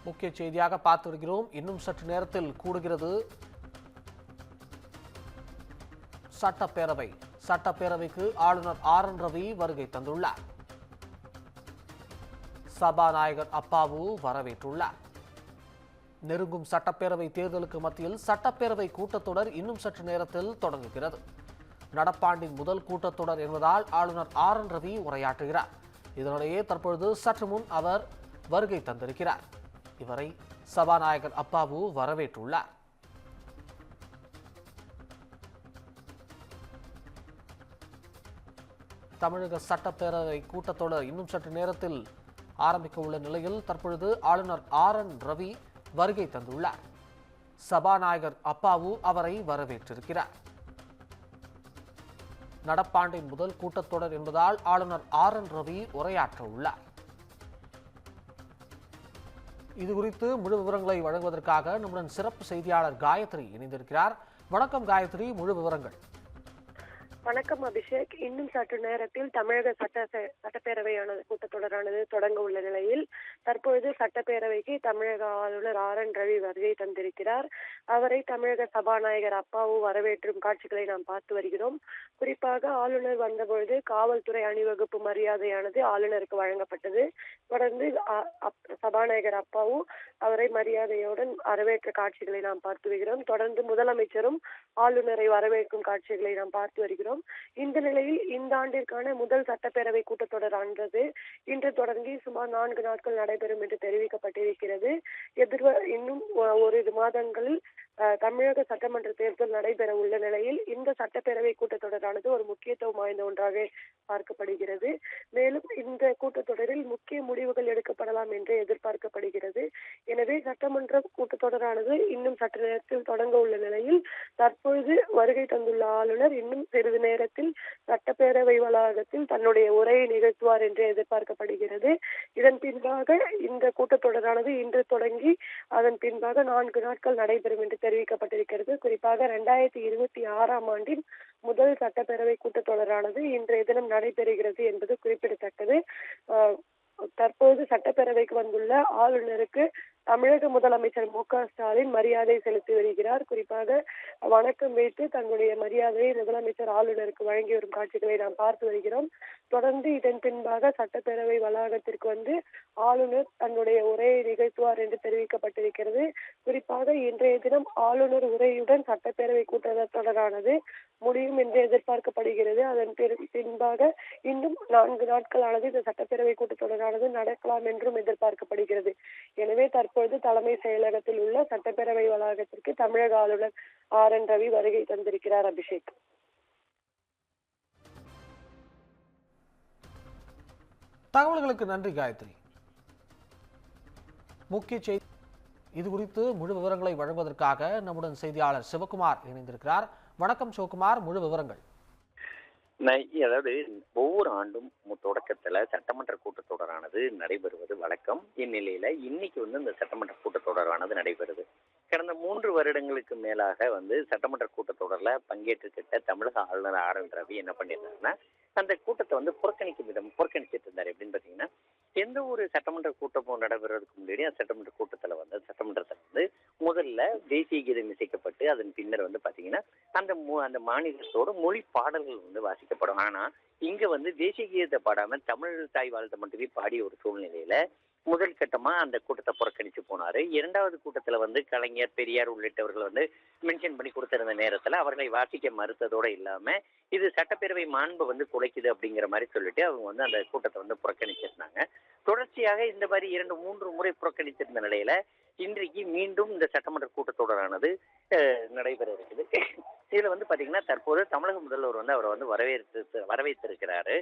முக்கிய செய்தியாக பார்த்து வருகிறோம். இன்னும் சற்று நேரத்தில் கூடுகிறது சட்டப்பேரவை. சட்டப்பேரவைக்கு ஆளுநர் ஆர் என் ரவி வருகை தந்துள்ளார். சபாநாயகர் அப்பாவு வரவேற்றுள்ளார். நெருங்கும் சட்டப்பேரவை தேர்தலுக்கு மத்தியில் சட்டப்பேரவை கூட்டத்தொடர் இன்னும் சற்று நேரத்தில் தொடங்குகிறது. நடப்பாண்டின் முதல் கூட்டத்தொடர் என்பதால் ஆளுநர் ஆர் என் ரவி உரையாற்றுகிறார். இதனிடையே தற்பொழுது சற்று முன் அவர் வருகை தந்திருக்கிறார். இவரை சபாநாயகர் அப்பாவு வரவேற்றுள்ளார். தமிழக சட்டப்பேரவை கூட்டத்தொடர் இன்னும் சற்று நேரத்தில் ஆரம்பிக்க உள்ள நிலையில் தற்பொழுது ஆளுநர் ஆர் என் ரவி வருகை தந்துள்ளார். சபாநாயகர் அப்பாவு அவரை வரவேற்றிருக்கிறார். நடப்பாண்டின் முதல் கூட்டத்தொடர் என்பதால் ஆளுநர் ஆர் என் ரவி உரையாற்ற உள்ளார். இதுகுறித்து முழு விவரங்களை வழங்குவதற்காக நம்முடன் சிறப்பு செய்தியாளர் காயத்ரி இணைந்திருக்கிறார். வணக்கம் காயத்ரி, முழு விவரங்கள். வணக்கம் அபிஷேக். இன்னும் சற்று நேரத்தில் தமிழக சட்டப்பேரவையானது கூட்டத்தொடரானது தொடங்க உள்ள நிலையில் தற்பொழுது சட்டப்பேரவைக்கு தமிழக ஆளுநர் ஆர் என் ரவி வருகை தந்திருக்கிறார். அவரை தமிழக சபாநாயகர் அப்பாவு வரவேற்றும் காட்சிகளை நாம் பார்த்து வருகிறோம். குறிப்பாக ஆளுநர் வந்தபொழுது காவல்துறை அணிவகுப்பு மரியாதையானது ஆளுநருக்கு வழங்கப்பட்டது. தொடர்ந்து சபாநாயகர் அப்பாவு அவரை மரியாதையுடன் வரவேற்ற காட்சிகளை நாம் பார்த்து வருகிறோம். தொடர்ந்து முதலமைச்சரும் ஆளுநரை வரவேற்கும் காட்சிகளை நாம் பார்த்து வருகிறோம். இந்த நிலையில் இந்த ஆண்டிற்கான முதல் சட்டப்பேரவை கூட்டத்தொடரானது இன்று தொடங்கி சுமார் 4 நாட்கள் நடைபெறும் என்று தெரிவிக்கப்பட்டிருக்கிறது. இன்னும் ஓரிரு மாதங்களில் தமிழக சட்டமன்ற தேர்தல் நடைபெற உள்ள நிலையில் இந்த சட்டப்பேரவை கூட்டத்தொடரானது ஒரு முக்கியத்துவம் வாய்ந்த ஒன்றாக பார்க்கப்படுகிறது. மேலும் இந்த கூட்டத்தொடரில் முக்கிய முடிவுகள் எடுக்கப்படலாம் என்று எதிர்பார்க்கப்படுகிறது. எனவே சட்டமன்ற கூட்டத்தொடரானது இன்னும் சற்று நேரத்தில் தொடங்க உள்ள நிலையில் தற்பொழுது வருகை தந்துள்ள ஆளுநர் இன்னும் சிறிது நேரத்தில் சட்டப்பேரவை வளாகத்தில் தன்னுடைய உரையை நிகழ்த்துவார் என்று எதிர்பார்க்கப்படுகிறது. இதன் பின்பாக இந்த கூட்டத்தொடரானது இன்று தொடங்கி அதன் பின்பாக 4 நாட்கள் நடைபெறும் என்று தெரிவிக்கப்பட்டிருக்கிறது. குறிப்பாக 2026ஆம் ஆண்டின் முதல் சட்டப்பேரவை கூட்டத்தொடரானது இன்றைய தினம் நடைபெறுகிறது என்பது குறிப்பிடத்தக்கது. தற்போது சட்டப்பேரவைக்கு வந்துள்ள ஆளுநருக்கு தமிழக முதலமைச்சர் மு.க. ஸ்டாலின் மரியாதை செலுத்தி வருகிறார். குறிப்பாக வணக்கம் வைத்து தன்னுடைய மரியாதையை முதலமைச்சர் ஆளுநருக்கு வழங்கி வரும் காட்சிகளை நாம் பார்த்து வருகிறோம். தொடர்ந்து இதன் பின்பாக சட்டப்பேரவை வளாகத்திற்கு வந்து ஆளுநர் தன்னுடைய உரையை நிகழ்த்துவார் என்று தெரிவிக்கப்பட்டிருக்கிறது. குறிப்பாக இன்றைய தினம் ஆளுநர் உரையுடன் சட்டப்பேரவை கூட்டத்தொடரானது முடியும் என்று எதிர்பார்க்கப்படுகிறது. அதன் பின்பாக இன்னும் 4 நாட்களானது இந்த சட்டப்பேரவை கூட்டத்தொடரானது நடக்கலாம் என்றும் எதிர்பார்க்கப்படுகிறது. எனவே தற்பொழுது தலைமை செயலகத்தில் உள்ள சட்டப்பேரவை வளாகத்திற்கு தமிழக ஆளுநர் ஆர் என் ரவி வருகை தந்திருக்கிறார். அபிஷேக், தகவல்களுக்கு நன்றி காயத்ரி. முக்கிய செய்தி இது குறித்து முழு விவரங்களை வழங்குவதற்காக நம்முடன் செய்தியாளர் சிவகுமார் இணைந்திருக்கிறார். வணக்கம் சிவகுமார், முழு விவரங்கள். அதாவது ஒவ்வொரு ஆண்டும் தொடக்கத்துல சட்டமன்ற கூட்டத்தொடரானது நடைபெறுவது வழக்கம். இந்நிலையில இன்னைக்கு இந்த சட்டமன்ற கூட்டத்தொடரானது நடைபெறுது. கடந்த 3 வருடங்களுக்கு மேலாக சட்டமன்ற கூட்டத்தொடர்ல பங்கேற்றுக்கிட்ட தமிழக ஆளுநர் ஆர் என் ரவி என்ன பண்ணியிருந்தாருன்னா அந்த கூட்டத்தை புறக்கணிச்சிட்டு இருந்தாரு. எப்படின்னு பாத்தீங்கன்னா, எந்த ஒரு சட்டமன்ற கூட்டமும் நடைபெறதுக்கு முன்னாடி அந்த சட்டமன்ற கூட்டத்துல சட்டமன்றத்துல முதல்ல தேசிய கீதம் இசைக்கப்பட்டு அதன் பின்னர் பாத்தீங்கன்னா அந்த மாநிலத்தோட மொழி பாடல்கள் வாசிக்கப்படும். ஆனா இங்க தேசிய கீதத்தை பாடாம தமிழ் தாய் வாழ்த்தை மட்டுமே பாடிய ஒரு சூழ்நிலையில முதல் கட்டமா அந்த கூட்டத்தை புறக்கணிச்சு போனாரு. 2வது கூட்டத்துல கலைஞர், பெரியார் உள்ளிட்டவர்கள் மென்ஷன் பண்ணி கொடுத்திருந்த நேரத்துல அவர்களை வாசிக்க மறுத்ததோட இல்லாம இது சட்டப்பேரவை மாண்பு குலைக்குது அப்படிங்கிற மாதிரி சொல்லிட்டு அவங்க அந்த கூட்டத்தை புறக்கணிச்சிருந்தாங்க. தொடர்ச்சியாக இந்த மாதிரி 2-3 முறை புறக்கணித்திருந்த நிலையில இன்றைக்கு மீண்டும் இந்த சட்டமன்ற கூட்டத்தொடரானது நடைபெற இருக்குது. இதுல பாத்தீங்கன்னா தற்போது தமிழக முதல்வர் அவரை வரவேற்றிருக்கிறாரு.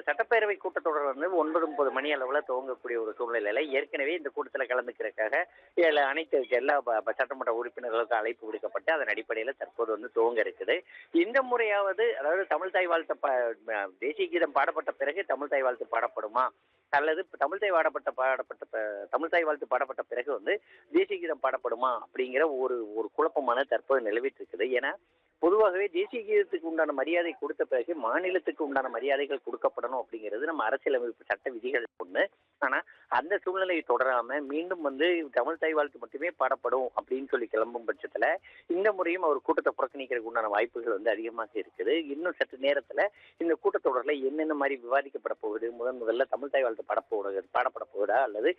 சட்டப்பேரவை கூட்டத்தொடர் 9-9 மணி அளவுல துவங்கக்கூடிய ஒரு சூழ்நிலையில ஏற்கனவே இந்த கூட்டத்துல கலந்துக்கிறதுக்காக எல்லா சட்டமன்ற உறுப்பினர்களுக்கும் அழைப்பு விடுக்கப்பட்டு அதன் அடிப்படையில தற்போது துவங்க இருக்குது. இந்த முறையாவது அதாவது தமிழ் தாய் வாழ்த்து தேசிய கீதம் பாடப்பட்ட பிறகு தமிழ் தாய் வாழ்த்து பாடப்படுமா அல்லது தமிழ் தாய் வாழ்த்து பாடப்பட்ட பிறகு தேசிய கீதம் பாடப்படுமா அப்படிங்கிற ஒரு குழப்பமான தற்போது நிலவிட்டு இருக்குது. ஏன்னா பொதுவாகவே தேசிய கீதத்துக்கு உண்டான மரியாதை கொடுத்த பிறகு மாநிலத்துக்கு உண்டான மரியாதைகள் கொடுக்கப்படணும் அப்படிங்கிறது நம்ம அரசியலமைப்பு சட்ட விதிகள் ஒண்ணு. ஆனா அந்த சூழ்நிலையை தொடராம மீண்டும் தமிழ் தாய் வாழ்த்து மட்டுமே பாடப்படும் அப்படின்னு சொல்லி கிளம்பும் பட்சத்துல இந்த முறையும் அவர் கூட்டத்தை புறக்கணிக்கிறதுக்கு உண்டான வாய்ப்புகள் அதிகமாக இருக்குது. இன்னும் சற்று நேரத்துல இந்த கூட்டத்தொடர்ல என்னென்ன மாதிரி விவாதிக்கப்பட போகுது, முதல்ல தமிழ் தாய் வாழ்த்து பாடப்பட போகுதா அல்லது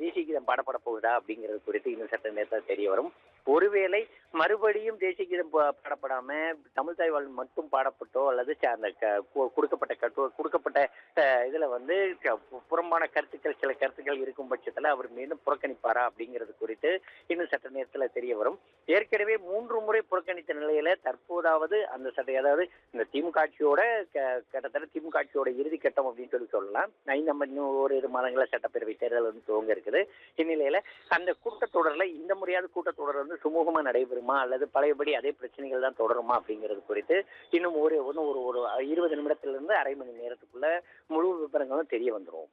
தேசிய கீதம் பாடப்பட போகுதா அப்படிங்கிறது குறித்து இன்னும் சற்று நேரத்தில் தெரிய வரும். ஒருவேளை மறுபடியும் தேசிய கீதம் பாடப்படாம தமிழ் தாய் வாழ்த்து மட்டும் பாடப்பட்டோ அல்லது அந்த கொடுக்கப்பட்ட இதுல புறம்பான கருத்துக்கள் சில கருத்துக்கள் இருக்கும் பட்சத்துல அவர் மீண்டும் புறக்கணிப்பாரா அப்படிங்கிறது குறித்து இன்னும் சற்று நேரத்துல தெரிய வரும். ஏற்கனவே 3 முறை புறக்கணித்த நிலையில தற்போதாவது அந்த அதாவது இந்த திமுக ஆட்சியோட கிட்டத்தட்ட திமுக ஆட்சியோட இறுதி கட்டம் அப்படின்னு சொல்லலாம். நம்ம இன்னும் ஓரிரு மாதங்கள சட்டப்பேரவை தேர்தல் துவங்க இருக்குது. இந்நிலையில அந்த கூட்டத்தொடர்ல இந்த முறையாவது கூட்டத்தொடர் சுமூகமா நடைபெறுமா அல்லது பழையபடி அதே பிரச்சனைகள் தான் தொடருமா அப்படிங்கிறது குறித்து இன்னும் ஒரு 20 நிமிடத்திலிருந்து அரை மணி நேரத்துக்குள்ள முழு விவரங்களும் தெரிய வந்துடும்.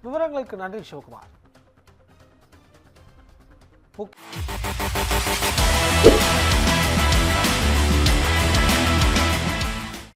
விவரங்களுக்கு நன்றி சிவகுமார்.